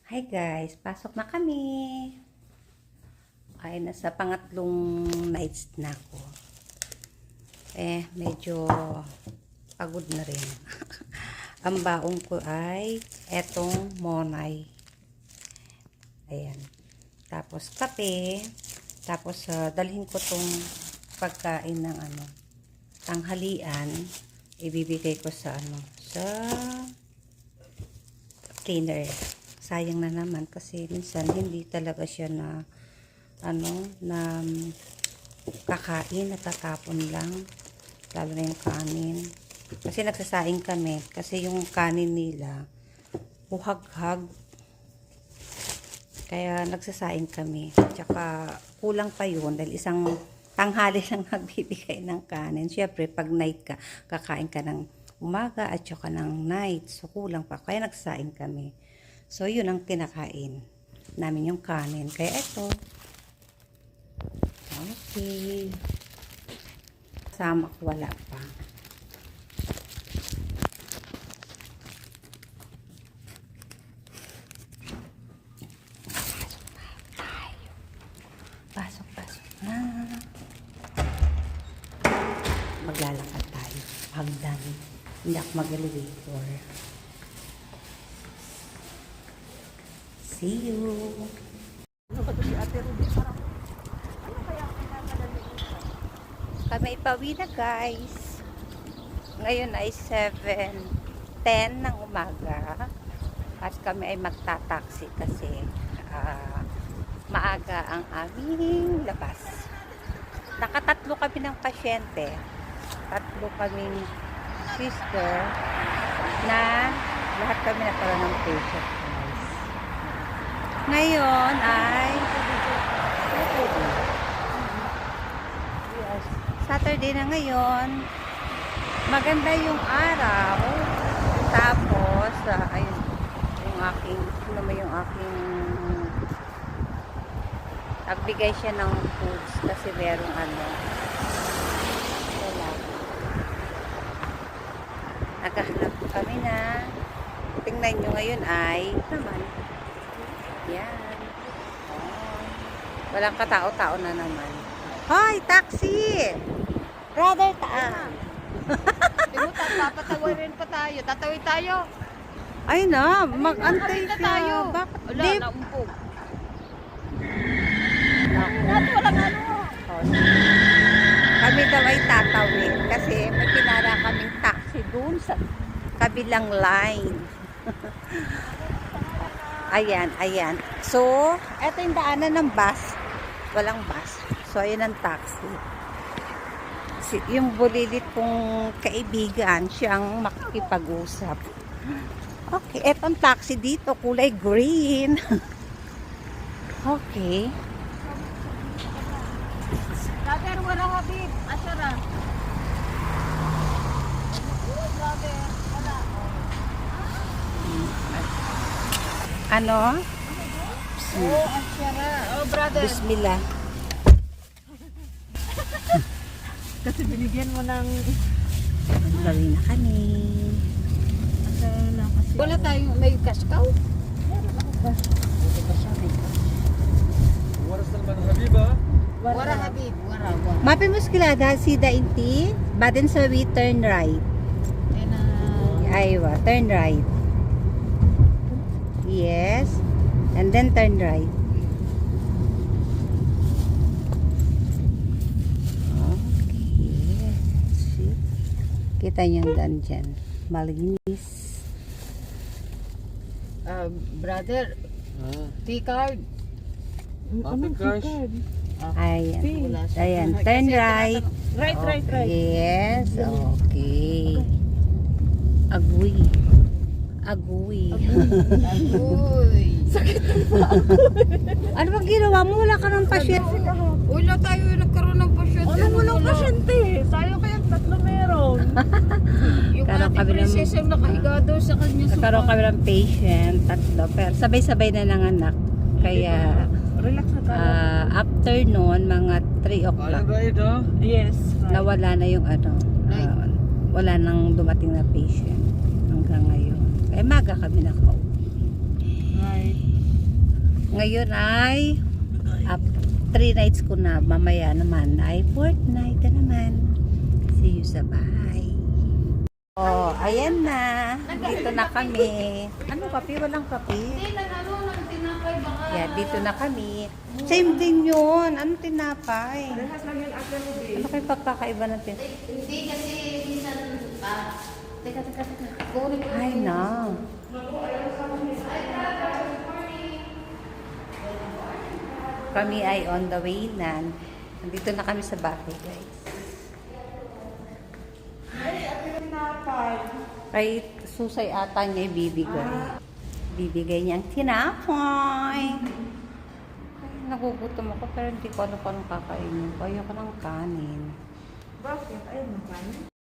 Hi guys, pasok na kami. Ay, nasa pangatlong nights na ako. Medyo pagod na rin. Ang baong ko ay etong monay. Ayan. Tapos kape. Tapos dalhin ko tong pagkain ng tanghalian. Ibibigay ko sa sa cleaner. Sayang na naman kasi minsan hindi talaga siya na kakain, natatapon lang, lalo na yung kanin kasi nagsasaing kami kasi yung kanin nila buhaghag, kaya nagsasaing kami, tsaka kulang pa yun dahil isang tanghali lang nagbibigay ng kanin. Syempre pag night ka, kakain ka ng umaga at tsaka ng night, so kulang pa, kaya nagsasaing kami. So, yun ang kinakain namin, yung kanin. Kaya ito. Okay. Kasama ko wala pa. Pasok na. Maglalakad tayo. Hagdan. Hindi ako mag-elevator. See you. Kami ipawi na guys. Ngayon ay 7:10 ng umaga. At kami ay magtataksi kasi maaga ang aming labas. Nakatatlo kami ng pasyente. Tatlo kaming sister na lahat kami nagkaroon ng patient. Ngayon ay Saturday na ngayon. Maganda yung araw. Tapos ayun yung aking nagbigay siya ng foods kasi merong wala. Naghahanap kami na. Tingnan nyo ngayon ay naman. Yan. Oh. Walang katao-tao na naman. Hoy, taxi! Brother, taan. Papatawarin pa tayo. Tatawid tayo. Ay na, mag-antay na siya. tayo. Bakit? Wala, Di? naumpog. Naku. Walang Oh, kami daw ay tatawid kasi may pinara kaming taxi dun sa kabilang line. Ayan, ayan. So, eto yung daanan ng bus. Walang bus. So, ayan ang taxi. Yung bulilit kong kaibigan, siyang makikipag-usap. Okay, eto ang taxi dito. Kulay green. Okay. Brother, wala habib. Asyara. Brother, wala. Ano? Oh, asyara. Oh, brother. Bismillah. Kasi binigyan mo ng... Gawin na kami. Wala tayong may kaskaw. Wara habib. Wara. Mapi muskilada, sida inti, baden sa we turn right. Aywa, turn right. Yes. And then turn right. Okay. See? Kita niyo ang daan dyan. Malinis. Brother, T-card. Anong card? Ayan. Ayan. Turn right. Right. Yes. Okay. Agui. Agui. Uy. Sakit Ano bang ginawa mo? Wala ka ng pasyente. Wala tayo nagkaroon ng pasyente. Ano walang pasyente? Tayo kayang tatlo meron. Yung Karoon ating kami ng- prinsesa yung nakahiga daw sa kanya Nagkaroon kami ng patient. Tatlo. Pero sabay-sabay na nanganak. Kaya Relax na tayo. after noon, mga 3 o'clock, Right, oh? Yes. nawala na yung wala nang dumating na patient hanggang ngayon. Kaya maga kami nakauwi. Right. Ngayon ay 3 nights ko na. Mamaya naman ay 4th night na naman. See you sa bahay. Oh, ayan na. Dito na kami. Ano kape? Walang kape? Hindi na ng tinapay baka. Yeah, dito na kami. Same din yun. Ano tinapay? Ano kayo pagkakaiba ng tinapay? Hindi kasi minsan teka. Kunin ko. Ay na. Kami ay on the way na. Nandito na kami sa bahay, guys. Kay Susay ata niya ibibigay. Bibigay niya ang tinapay. Ay, nagugutom ako pero hindi ko alam kung anong kakainin ko. Ayoko ng kanin. Bakit? Ayun,